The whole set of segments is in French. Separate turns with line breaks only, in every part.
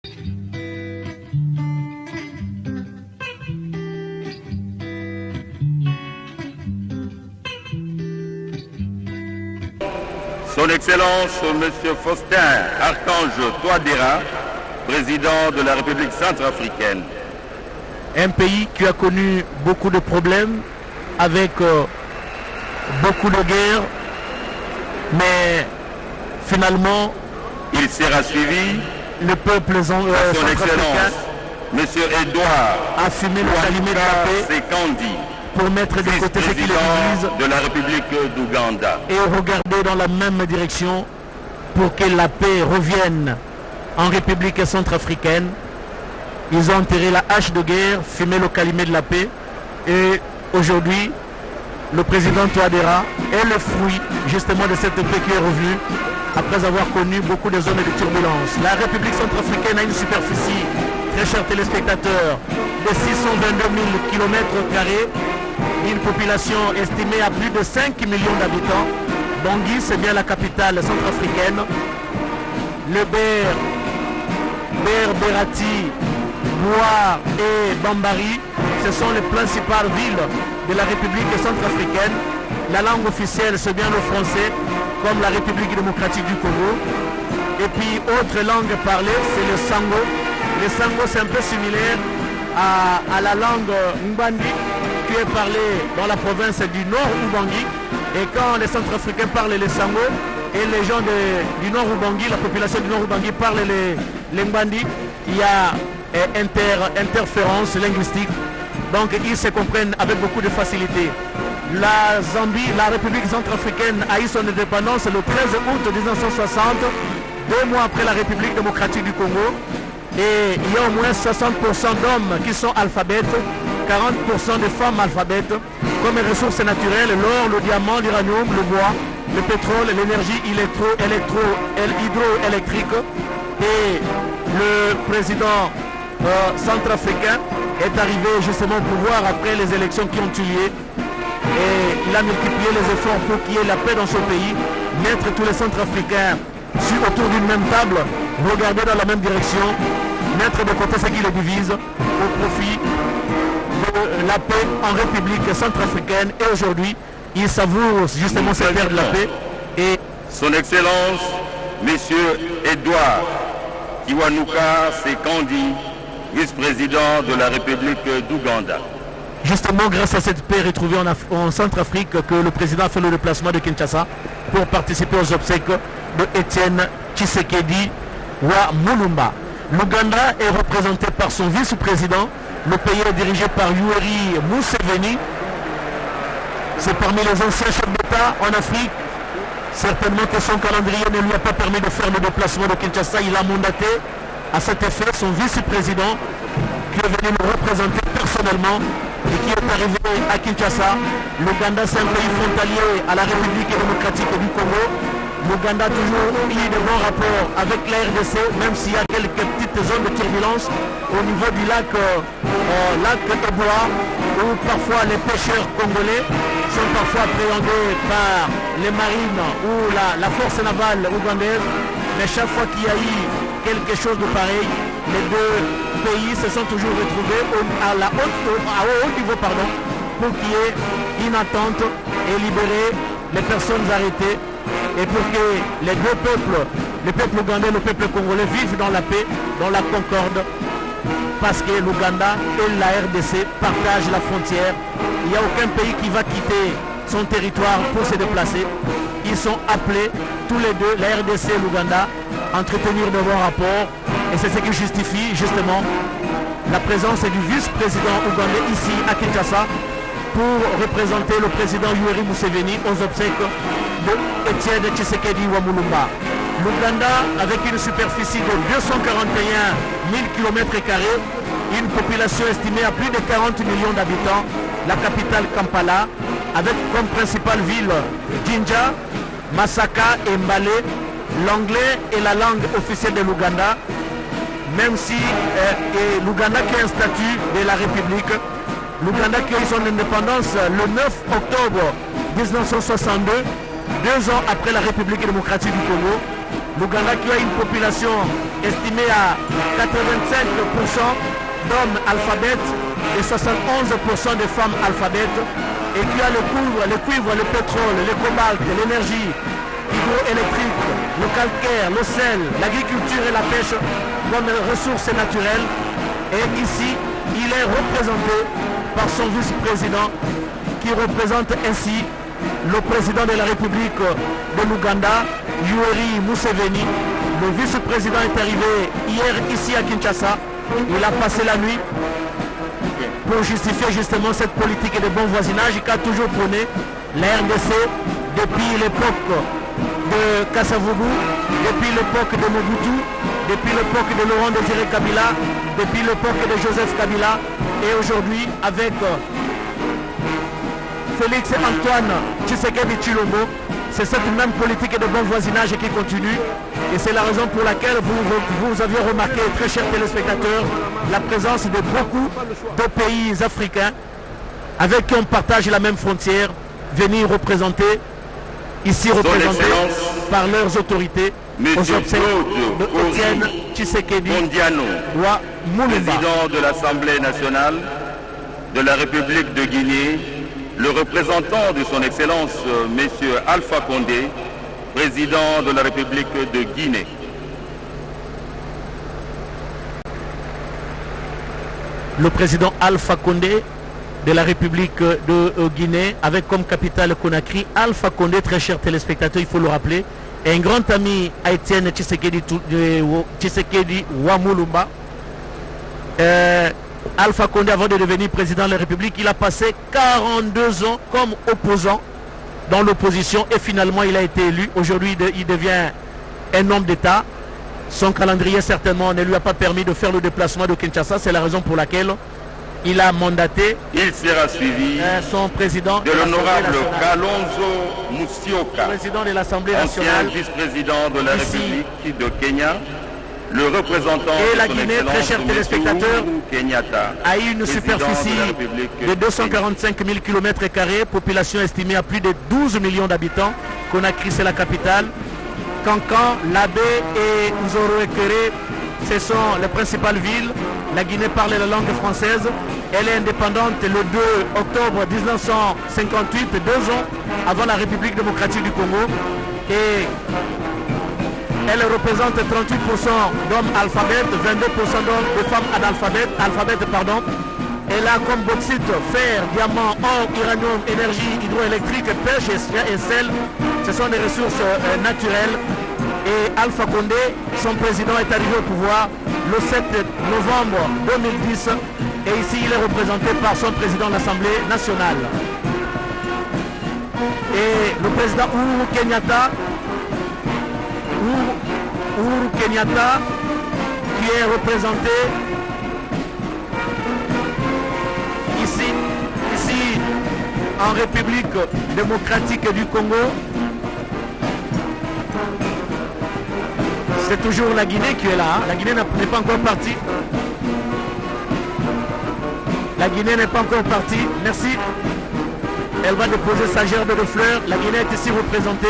Son Excellence, M. Faustin Archange Touadéra, président de la République centrafricaine.
Un pays qui a connu beaucoup de problèmes, avec beaucoup de guerres, mais finalement,
il sera suivi
le peuple
par son Excellence, M. Edouard
a fumé le calumet de la paix
Sekandi,
pour mettre de côté ce qui les divise
de la République d'Ouganda
et regarder dans la même direction pour que la paix revienne en République centrafricaine. Ils ont enterré la hache de guerre, fumé le calumet de la paix, et aujourd'hui le président Touadéra est le fruit justement de cette paix qui est revenue après avoir connu beaucoup de zones de turbulence. La République centrafricaine a une superficie, très chers téléspectateurs, de 622 000 km², une population estimée à plus de 5 millions d'habitants. Bangui, c'est bien la capitale centrafricaine. Le Berati, Bois et Bambari, ce sont les principales villes de la République centrafricaine. La langue officielle, c'est bien le français, comme la République démocratique du Congo. Et puis, autre langue parlée, c'est le Sango. Le Sango, c'est un peu similaire à la langue Mbandi, qui est parlée dans la province du Nord Ubangi. Et quand les Centrafricains parlent le Sango, et les gens du Nord Ubangi, la population du Nord Ubangi parle les Mbandi, il y a interférence linguistique. Donc ils se comprennent avec beaucoup de facilité. La Zambie, la République centrafricaine a eu son indépendance le 13 août 1960, 2 mois après la République démocratique du Congo. Et il y a au moins 60% d'hommes qui sont alphabètes, 40% de femmes alphabètes, comme les ressources naturelles, l'or, le diamant, l'uranium, le bois, le pétrole, l'énergie hydroélectrique. Et le président centrafricain est arrivé justement au pouvoir après les élections qui ont eu lieu. Et il a multiplié les efforts pour qu'il y ait la paix dans son pays, mettre tous les Centrafricains autour d'une même table, regarder dans la même direction, mettre de côté ce qui les divise au profit de la paix en République centrafricaine. Et aujourd'hui, il savoure justement cette ère de la paix. Et
Son Excellence, M. Edouard Kiwanuka Sekandi, vice-président de la République d'Ouganda.
Justement, grâce à cette paix retrouvée en Centrafrique, que le président a fait le déplacement de Kinshasa pour participer aux obsèques de Étienne Tshisekedi wa Mulumba. L'Ouganda est représenté par son vice-président. Le pays est dirigé par Yoweri Museveni. C'est parmi les anciens chefs d'État en Afrique. Certainement que son calendrier ne lui a pas permis de faire le déplacement de Kinshasa. Il a mandaté à cet effet son vice-président qui est venu le représenter personnellement et qui est arrivé à Kinshasa. L'Ouganda, c'est un pays frontalier à la République démocratique du Congo. L'Ouganda a toujours eu de bons rapports avec la RDC, même s'il y a quelques petites zones de turbulence au niveau du lac Eboa, où parfois les pêcheurs congolais sont parfois appréhendés par les marines ou la force navale ougandaise. Mais chaque fois qu'il y a eu quelque chose de pareil, les deux pays se sont toujours retrouvés à haut niveau pour qu'il y ait une attente et libérer les personnes arrêtées, et pour que les deux peuples, le peuple ougandais et le peuple congolais, vivent dans la paix, dans la concorde, parce que l'Ouganda et la RDC partagent la frontière. Il n'y a aucun pays qui va quitter son territoire pour se déplacer. Ils sont appelés tous les deux, la RDC et l'Ouganda, à entretenir de bons rapports, et c'est ce qui justifie justement la présence du vice-président ougandais ici à Kinshasa pour représenter le président Yoweri Museveni aux obsèques de Étienne Tshisekedi wa Mulumba. L'Ouganda, avec une superficie de 241 000 km², une population estimée à plus de 40 millions d'habitants, la capitale Kampala, avec comme principale ville Jinja, Masaka et Mbale. L'anglais est la langue officielle de l'Ouganda, même si l'Ouganda qui a un statut de la République. L'Ouganda qui a eu son indépendance le 9 octobre 1962, 2 ans après la République démocratique du Congo. L'Ouganda qui a une population estimé à 85% d'hommes alphabètes et 71% de femmes alphabètes, et qui a le cuivre, le pétrole, le cobalt, l'énergie hydroélectrique, le calcaire, le sel, l'agriculture et la pêche comme ressources naturelles. Et ici, il est représenté par son vice-président qui représente ainsi le président de la République de l'Ouganda, Yoweri Museveni. Le vice-président est arrivé hier ici à Kinshasa. Il a passé la nuit pour justifier justement cette politique de bon voisinage qu'a toujours prôné la RDC depuis l'époque de Kasavubu, depuis l'époque de Mobutu, depuis l'époque de Laurent Désiré Kabila, depuis l'époque de Joseph Kabila, et aujourd'hui avec Félix Antoine Tshisekedi Tshilombo. C'est cette même politique de bon voisinage qui continue, et c'est la raison pour laquelle vous avez remarqué, très chers téléspectateurs, la présence de beaucoup de pays africains avec qui on partage la même frontière, venir représenter, ici représentés par leurs autorités, aux obsèques de Etienne Tshisekedi Wa Mulumba,
président de l'Assemblée nationale de la République de Guinée, le représentant de son Excellence, M. Alpha Condé, président de la République de Guinée.
Le président Alpha Condé de la République de Guinée, avec comme capitale Conakry. Alpha Condé, très chers téléspectateurs, il faut le rappeler, est un grand ami à Etienne Tshisekedi Wa Mulumba. Alpha Condé, avant de devenir président de la République, il a passé 42 ans comme opposant dans l'opposition et finalement il a été élu. Aujourd'hui, il devient un homme d'État. Son calendrier certainement ne lui a pas permis de faire le déplacement de Kinshasa. C'est la raison pour laquelle il a mandaté.
Il sera suivi
son président
de l'honorable Kalonzo Musyoka,
président de l'Assemblée
ancien
nationale,
vice-président de la République de Kenya, le représentant
et
de
la
son
Guinée, très chers
Excellence,
téléspectateurs,
Uhuru Kenyatta,
a eu une superficie de 245 000 km², population estimée à plus de 12 millions d'habitants. Conakry, c'est la capitale. Cancan, Labé et Nzoro-Ekere, ce sont les principales villes. La Guinée parle la langue française. Elle est indépendante le 2 octobre 1958, 2 ans avant la République démocratique du Congo. Et elle représente 38% d'hommes alphabètes, 22% de femmes analphabètes. Elle a comme bauxite, fer, diamant, or, uranium, énergie hydroélectrique, pêche et sel. Ce sont des ressources naturelles. Et Alpha Condé, son président, est arrivé au pouvoir le 7 novembre 2010. Et ici, il est représenté par son président de l'Assemblée nationale. Et le président Uhuru Kenyatta, qui est représenté ici en République démocratique du Congo. C'est toujours la Guinée qui est là. La Guinée n'est pas encore partie. La Guinée n'est pas encore partie. Merci. Elle va déposer sa gerbe de fleurs. La Guinée est ici représentée.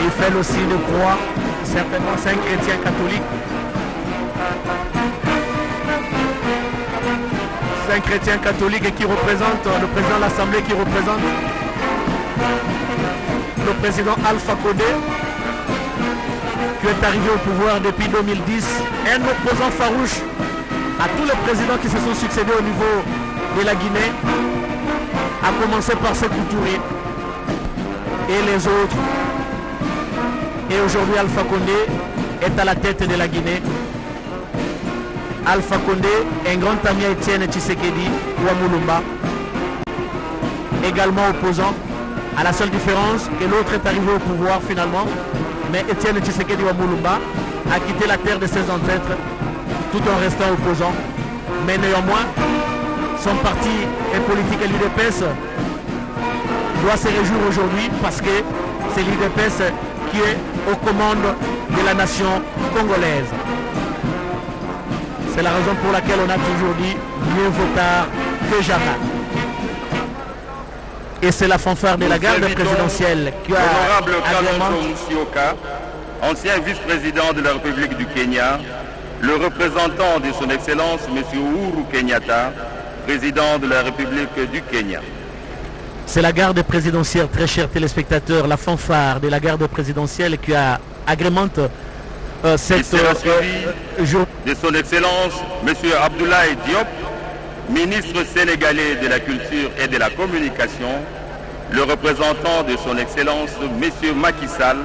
Il fait le signe de croix. Certainement, c'est un chrétien catholique. C'est un chrétien catholique qui représente le président de l'Assemblée, qui représente le président Alpha Condé, qui est arrivé au pouvoir depuis 2010. Un opposant farouche à tous les présidents qui se sont succédés au niveau de la Guinée, à commencer par Sékou Touré et les autres. Et aujourd'hui, Alpha Condé est à la tête de la Guinée. Alpha Condé, un grand ami à Etienne Tshisekedi Wa Mulumba, également opposant, à la seule différence que l'autre est arrivé au pouvoir finalement. Mais Etienne Tshisekedi Wa Mulumba a quitté la terre de ses ancêtres tout en restant opposant. Mais néanmoins, son parti et politique, l'UDPS, doit se réjouir aujourd'hui parce que c'est l'UDPS qui est aux commandes de la nation congolaise. C'est la raison pour laquelle on a toujours dit mieux vaut tard que jamais. Et c'est la fanfare de la
Nous
garde
invitons
présidentielle qui a
l'honorable
agrémenté.
Kalonzo Musyoka, ancien vice-président de la République du Kenya, le représentant de son Excellence M. Uhuru Kenyatta, président de la République du Kenya.
C'est la garde présidentielle, très chers téléspectateurs, la fanfare de la garde présidentielle qui a agrémenté cette
sera suivi de son Excellence M. Abdoulaye Diop, ministre sénégalais de la Culture et de la Communication, le représentant de son Excellence M. Macky Sall,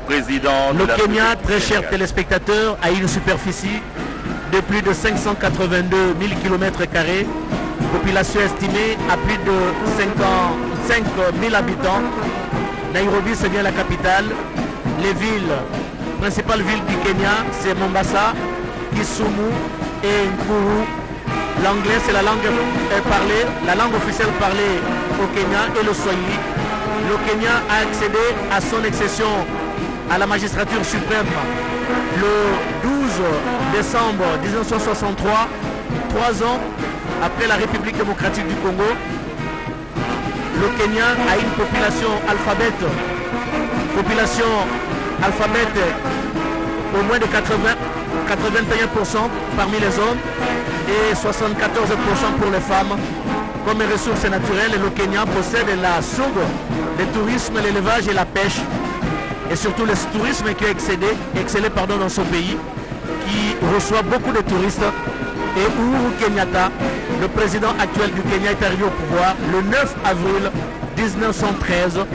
président de
Le
la
Kenya,
République
très
du
chère
Sénégal.
téléspectateurs, a une superficie de plus de 582 000 km², population estimée à plus de 55 000 habitants. Nairobi, c'est bien la capitale. Les villes, principales villes du Kenya, c'est Mombasa, Kisumu et Nkuru. L'anglais, c'est la langue parlée, la langue officielle parlée au Kenya et le Swahili. Le Kenya a accédé à son accession à la magistrature suprême le 12 décembre 1963, 3 ans après la République démocratique du Congo. Le Kenya a une population alphabète au moins de 81% parmi les hommes et 74% pour les femmes. Comme ressources naturelles, le Kenya possède la soude, le tourisme, l'élevage et la pêche. Et surtout le tourisme qui a excellé dans son pays, qui reçoit beaucoup de touristes. Et Uhuru Kenyatta, le président actuel du Kenya, est arrivé au pouvoir le 9 avril 1913